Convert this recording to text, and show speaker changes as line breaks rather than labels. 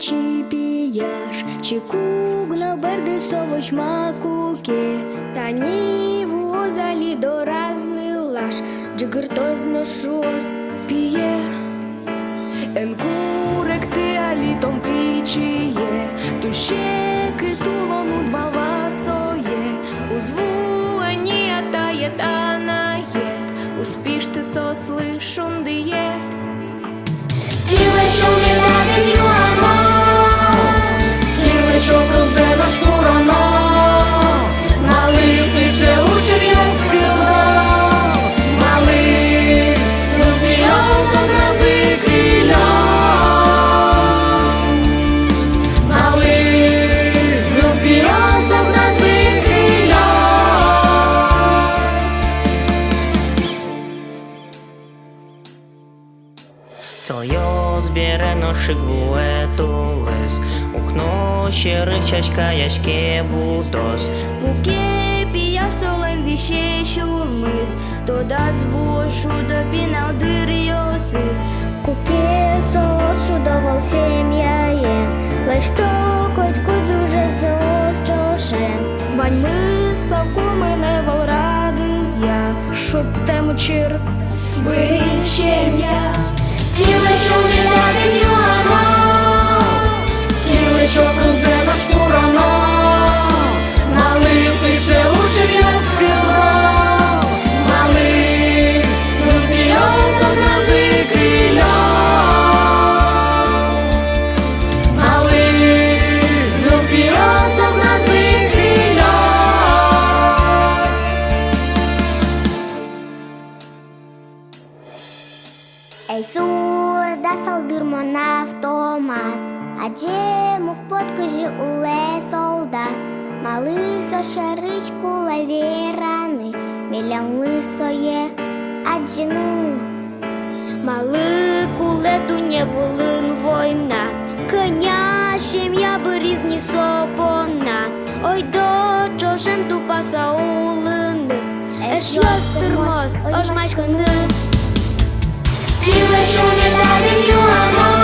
чи піяш, чи кугна берди совоч макуке, та ні возалі доразний лаш, джигирто зношос піє. Енкурек ти алітом пічіє, ту щеки тулону два васоє, узвуані атає та наєт, успіш ти сосли шундиєт.
Кіле, що не навіть юано, кіле, що килзена шкурано, на лисиче учер'я скило, малий, любіяв загрази кріля. Малий, любіяв загрази кріля.
Цойо збере ношик вуетулес, укно щеричачка яшке бутос.
Буке піяв солем віще шурмис, тода звошу до пінал дирйосис. Куке солошу до волсем яєн, лиш то котьку дуже зострошен. Вань ми соку мене вол радис я, шо тему чир, бись щем я.
Кіле, що не навіть юано, кіле, що килзена шкурано, на лисиче учер'я скило, малий, любіяв загрази кріля. Малий, любіяв загрази кріля.
Ей, сурда салдырмон автомат, адже мук подкожи уле солдат. Малий со шаричку лавірани, мілян лисоє аджини.
Малий куледу не волин война, коня щем'я берізні сопона. Ой, до чошен тупаса улини, еш йостер мост, ож мачкани.
Кіле, що не навіть юано,